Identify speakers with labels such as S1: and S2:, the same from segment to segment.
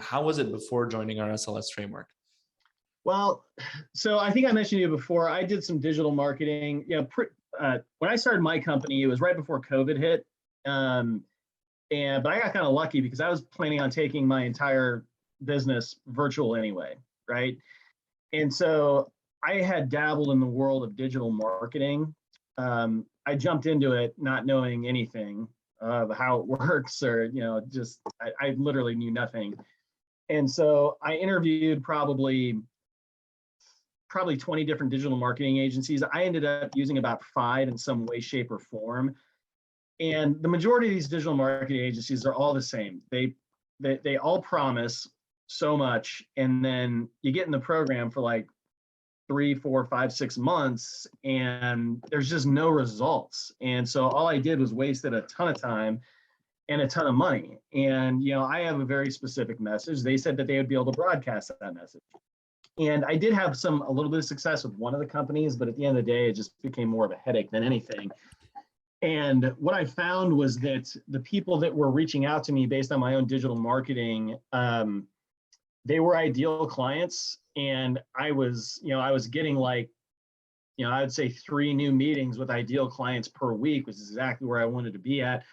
S1: how was it before joining our SLS framework?
S2: Well, so I think I mentioned to you before, I did some digital marketing. When I started my company, it was right before COVID hit. But I got kind of lucky because I was planning on taking my entire business virtual anyway, right? And so I had dabbled in the world of digital marketing. I jumped into it not knowing anything of how it works, or I literally knew nothing. And so I interviewed probably 20 different digital marketing agencies. I ended up using about 5 in some way, shape, or form. And the majority of these digital marketing agencies are all the same. They all promise so much, and then you get in the program for like 3, 4, 5, 6 months, and there's just no results. And so all I did was wasted a ton of time and a ton of money. And I have a very specific message. They said that they would be able to broadcast that message. And I did have a little bit of success with one of the companies, but at the end of the day, it just became more of a headache than anything. And what I found was that the people that were reaching out to me based on my own digital marketing, they were ideal clients. And I was getting like, I would say 3 new meetings with ideal clients per week, which is exactly where I wanted to be at.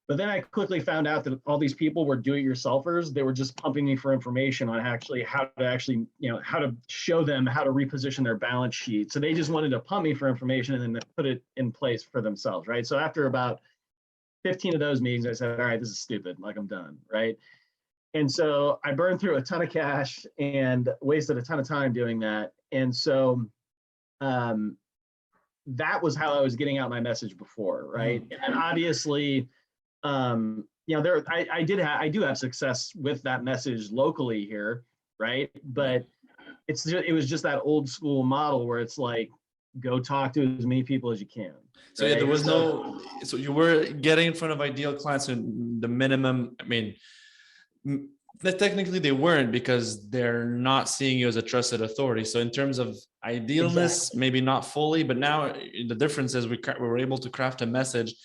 S2: But then I quickly found out that all these people were do-it-yourselfers. They were just pumping me for information on how to show them how to reposition their balance sheet. So they just wanted to pump me for information and then put it in place for themselves, right? So after about 15 of those meetings, I said, all right, this is stupid. Like, I'm done, right? And so I burned through a ton of cash and wasted a ton of time doing that. And so that was how I was getting out my message before, right? And obviously, I do have success with that message locally here, right? But it was just that old school model where it's like, go talk to as many people as you can.
S1: So yeah, there was so you were getting in front of ideal clients, and the minimum, I mean, technically they weren't, because they're not seeing you as a trusted authority. So in terms of idealness, maybe not fully, but now the difference is we were able to craft a message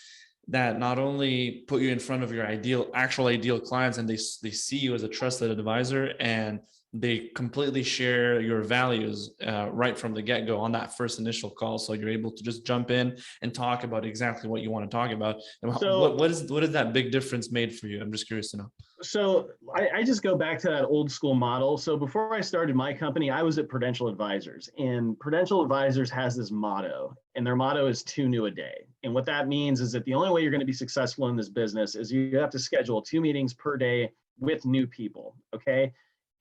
S1: that not only put you in front of your actual ideal clients, and they see you as a trusted advisor, and they completely share your values right from the get-go on that first initial call. So you're able to just jump in and talk about exactly what you want to talk about. And so, what is that big difference made for you? I'm just curious to know.
S2: So I just go back to that old school model. So before I started my company, I was at Prudential Advisors, and Prudential Advisors has this motto, and their motto is 2 new a day. And what that means is that the only way you're going to be successful in this business is you have to schedule 2 meetings per day with new people. Okay.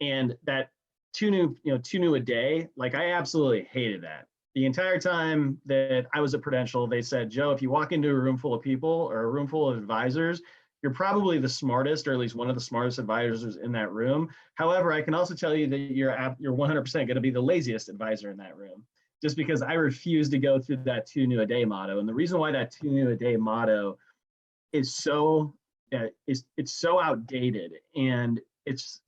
S2: And that 2 new a day, like, I absolutely hated that. The entire time that I was at Prudential, they said, Joe, if you walk into a room full of people or a room full of advisors, you're probably the smartest, or at least one of the smartest advisors in that room. However, I can also tell you that you're 100% going to be the laziest advisor in that room, just because I refuse to go through that 2 new a day motto. And the reason why that 2 new a day motto is it's so outdated, and it's,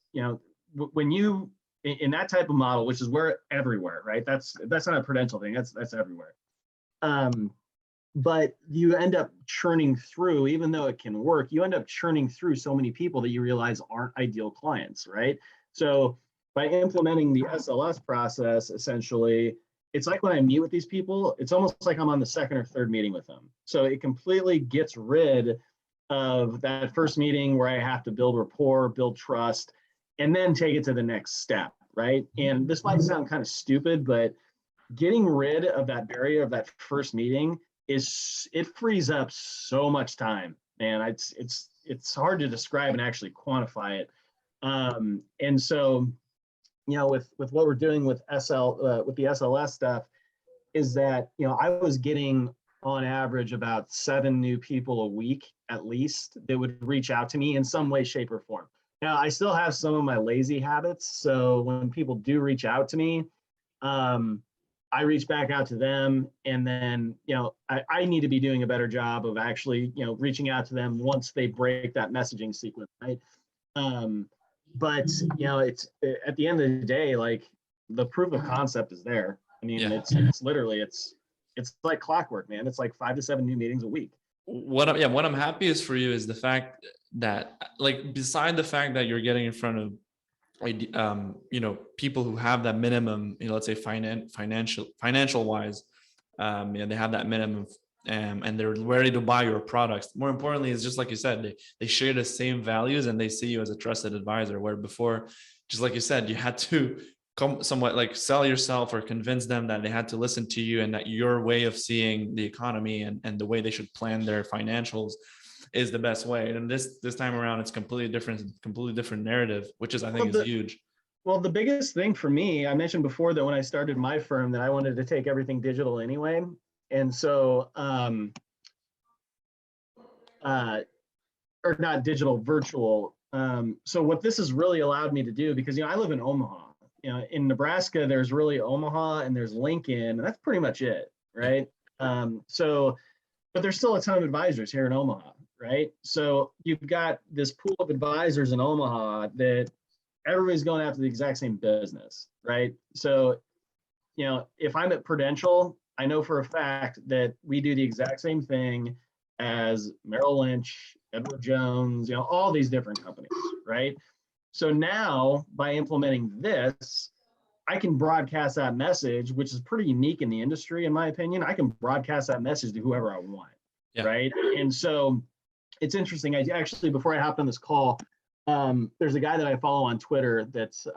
S2: when you, in that type of model, which is where everywhere, right? That's not a Prudential thing. That's everywhere. But you end up churning through, even though it can work, you end up churning through so many people that you realize aren't ideal clients, right? So by implementing the SLS process, essentially, it's like when I meet with these people, it's almost like I'm on the 2nd or 3rd meeting with them. So it completely gets rid of that first meeting where I have to build rapport, build trust, and then take it to the next step, right? And this might sound kind of stupid, but getting rid of that barrier of that first meeting it frees up so much time, man. It's hard to describe and actually quantify it. And so, with what we're doing with the SLS stuff, is that, I was getting on average about 7 new people a week, at least, that would reach out to me in some way, shape, or form. Now, I still have some of my lazy habits. So when people do reach out to me, I reach back out to them, and then, I need to be doing a better job of actually, reaching out to them once they break that messaging sequence, right? But, it's at the end of the day, like, the proof of concept is there. I mean, it's literally, it's like clockwork, man. It's like 5 to 7 new meetings a week.
S1: What I'm happiest for you is the fact that, like, beside the fact that you're getting in front of people who have that minimum, let's say financial wise, they have that minimum, and they're ready to buy your products. More importantly, it's just like you said, they share the same values and they see you as a trusted advisor, where before, just like you said, you had to come somewhat like sell yourself or convince them that they had to listen to you, and that your way of seeing the economy and the way they should plan their financials is the best way. And this time around, it's completely different narrative, which is, I think, is huge.
S2: Well, the biggest thing for me, I mentioned before that when I started my firm that I wanted to take everything digital anyway. And so, or not digital, virtual. So what this has really allowed me to do, because, I live in Omaha, in Nebraska, there's really Omaha and there's Lincoln, and that's pretty much it, right? But there's still a ton of advisors here in Omaha, right? So you've got this pool of advisors in Omaha that everybody's going after the exact same business, right? So, if I'm at Prudential, I know for a fact that we do the exact same thing as Merrill Lynch, Edward Jones, all these different companies, right? So now by implementing this, I can broadcast that message, which is pretty unique in the industry, in my opinion. I can broadcast that message to whoever I want, right? And so it's interesting. I actually, before I hopped on this call, there's a guy that I follow on Twitter that's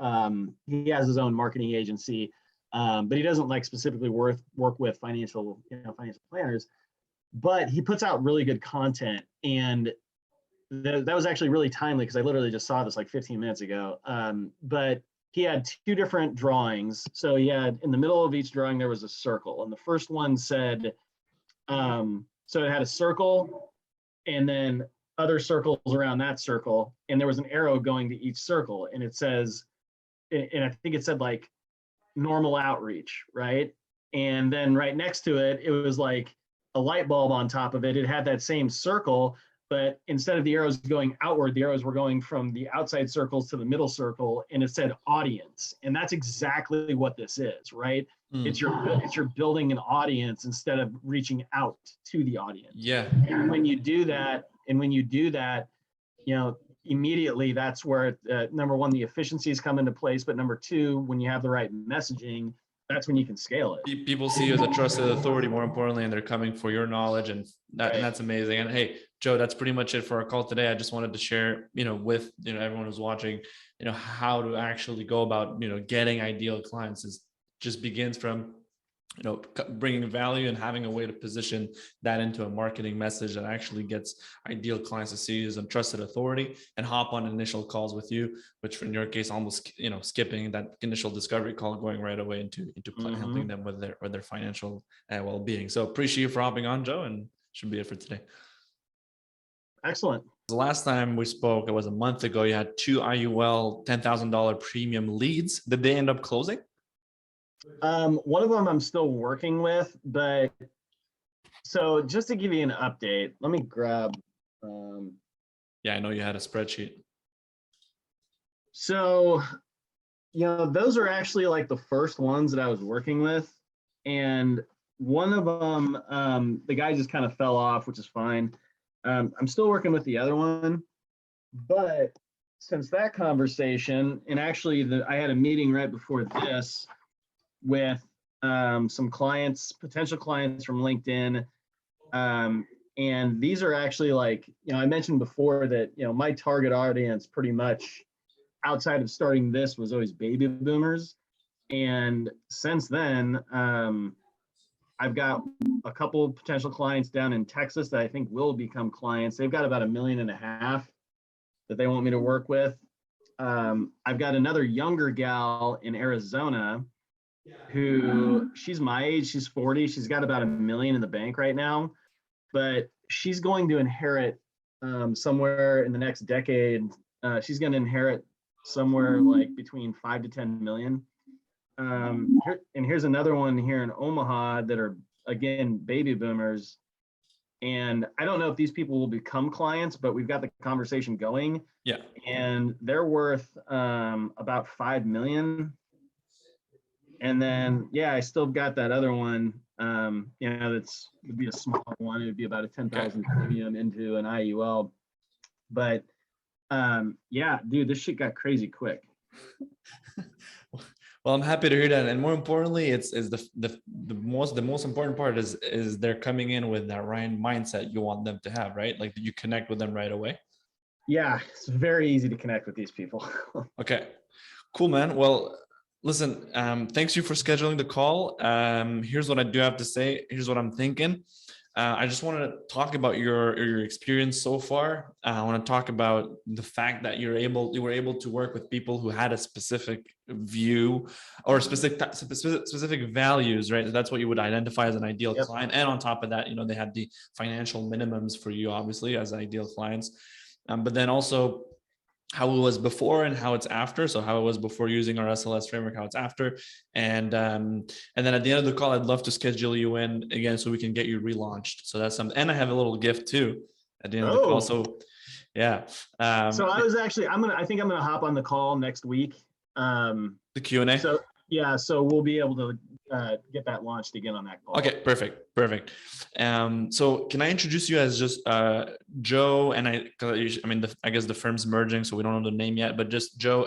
S2: he has his own marketing agency, but he doesn't like specifically work with financial planners, but he puts out really good content. And that was actually really timely because I literally just saw this like 15 minutes ago. But he had two different drawings. So he had, in the middle of each drawing, there was a circle. And the first one said, so it had a circle and then other circles around that circle. And there was an arrow going to each circle. And it says, and I think it said like normal outreach, right? And then right next to it, it was like a light bulb on top of it. It had that same circle, but instead of the arrows going outward, the arrows were going from the outside circles to the middle circle, and it said audience. And that's exactly what this is, right? It's you're building an audience instead of reaching out to the audience.
S1: Yeah.
S2: And when you do that, immediately that's where number one, the efficiencies come into place, but number two, when you have the right messaging, that's when you can scale it.
S1: People see you as a trusted authority, more importantly, and they're coming for your knowledge, and that's amazing. And hey, Joe, that's pretty much it for our call today. I just wanted to share, with everyone who's watching, how to actually go about, getting ideal clients. Is just begins from bringing value and having a way to position that into a marketing message that actually gets ideal clients to see you as a trusted authority and hop on initial calls with you, which in your case, almost, skipping that initial discovery call, going right away into helping them with their financial well-being. So appreciate you for hopping on, Joe, and should be it for today.
S2: Excellent.
S1: The last time we spoke, it was a month ago. You had 2 IUL $10,000 premium leads. Did they end up closing?
S2: One of them I'm still working with, but so just to give you an update, let me grab.
S1: Yeah, I know you had a spreadsheet.
S2: So, those are actually like the first ones that I was working with. And one of them, the guy just kind of fell off, which is fine. I'm still working with the other one, but since that conversation, and actually I had a meeting right before this with some clients, potential clients from LinkedIn. And these are actually like, I mentioned before that, my target audience pretty much outside of starting this was always baby boomers. And since then, I've got a couple of potential clients down in Texas that I think will become clients. They've got about $1.5 million that they want me to work with. I've got another younger gal in Arizona who, she's my age, she's 40. She's got about $1 million in the bank right now, but she's going to inherit somewhere in the next decade. She's going to inherit somewhere like between 5 to 10 million. And here's another one here in Omaha that are, again, baby boomers. And I don't know if these people will become clients, but we've got the conversation going.
S1: Yeah.
S2: And they're worth about 5 million. And then, I still got that other one, that's would be a small one. It would be about a 10,000 premium into an IUL. But dude, this shit got crazy quick.
S1: Well, I'm happy to hear that, and more importantly, it's the most important part is they're coming in with that right mindset you want them to have, right? Like you connect with them right away.
S2: Yeah, it's very easy to connect with these people.
S1: Okay, cool, man. Well, listen, thanks you for scheduling the call. Here's what I do have to say. Here's what I'm thinking. I just want to talk about your experience so far. I want to talk about the fact that you were able to work with people who had a specific view or specific values, right? That's what you would identify as an ideal
S2: Yep.
S1: client. And on top of that, they had the financial minimums for you, obviously, as ideal clients. But then also how it was before and how it's after. So how it was before using our SLS framework, how it's after. And then at the end of the call, I'd love to schedule you in again so we can get you relaunched. So that's something. And I have a little gift too at the end of the call. So yeah.
S2: So I think I'm gonna hop on the call next week.
S1: The Q&A.
S2: So yeah, so we'll be able to get that launched again on that call.
S1: Okay, perfect. So can I introduce you as just Joe? And I guess the firm's merging, so we don't know the name yet, but just Joe.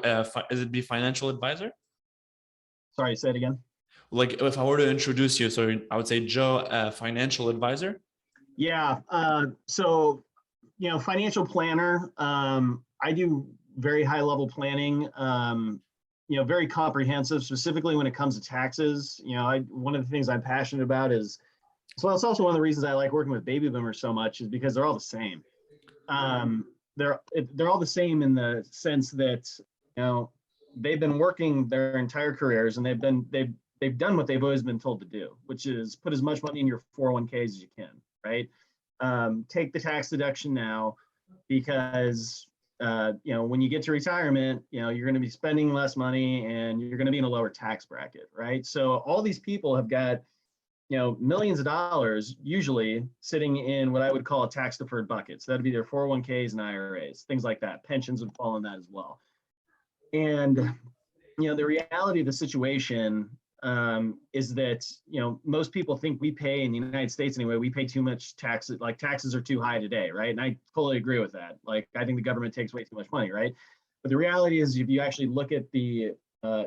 S1: Is it be financial advisor?
S2: Sorry, say it again.
S1: Like if I were to introduce you, so I would say Joe, financial advisor.
S2: Yeah. So financial planner. I do very high level planning. Very comprehensive, specifically when it comes to taxes. One of the things I'm passionate about is, well, it's also one of the reasons I like working with baby boomers so much is because they're all the same. They're all the same in the sense that, they've been working their entire careers and they've done what they've always been told to do, which is put as much money in your 401ks as you can, right? Take the tax deduction now because when you get to retirement, you're going to be spending less money and you're going to be in a lower tax bracket, right? So all these people have got, millions of dollars usually sitting in what I would call a tax deferred bucket. So that'd be their 401ks and IRAs, things like that. Pensions would fall in that as well. And, the reality of the situation is that, most people think we pay in the United States anyway, we pay too much taxes, like taxes are too high today, right? And I totally agree with that. Like, I think the government takes way too much money, right? But the reality is if you actually look at the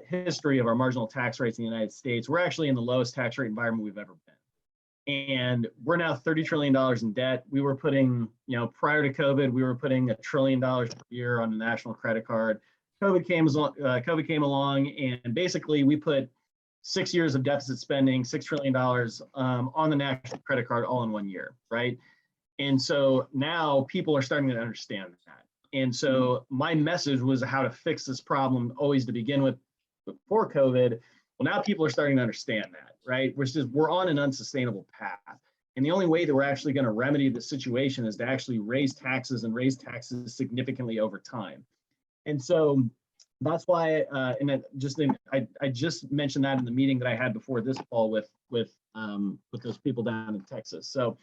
S2: history of our marginal tax rates in the United States, we're actually in the lowest tax rate environment we've ever been. And we're now $30 trillion in debt. We were putting, prior to COVID, we were putting $1 trillion per year on the national credit card. COVID came along and basically we put 6 years of deficit spending, $6 trillion on the national credit card all in 1 year, right? And so now people are starting to understand that. And so my message was how to fix this problem always to begin with before COVID. Well, now people are starting to understand that, right? We're on an unsustainable path. And the only way that we're actually going to remedy the situation is to actually raise taxes and raise taxes significantly over time. And so that's why, I just mentioned that in the meeting that I had before this call with those people down in Texas. So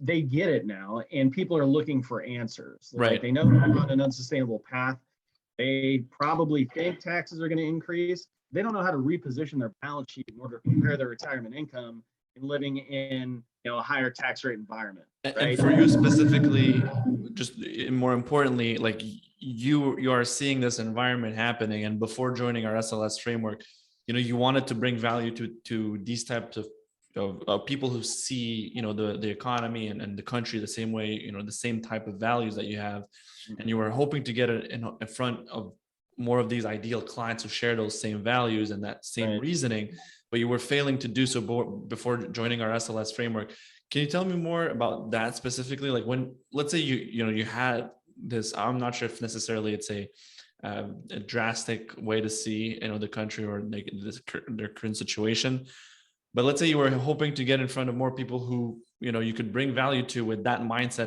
S2: they get it now, and people are looking for answers.
S1: Right.
S2: Like, they know they're on an unsustainable path. They probably think taxes are going to increase. They don't know how to reposition their balance sheet in order to compare their retirement income and living in a higher tax rate environment. Right?
S1: And for you specifically, just more importantly, like you are seeing this environment happening, and before joining our SLS framework, you wanted to bring value to these types of people who see the economy and the country the same way, the same type of values that you have, and you were hoping to get it in front of more of these ideal clients who share those same values and that same reasoning, but you were failing to do so before joining our SLS framework. Can you tell me more about that specifically? Like, when, let's say you had this, I'm not sure if necessarily it's a drastic way to see the country or their current situation, but let's say you were hoping to get in front of more people who you could bring value to with that mindset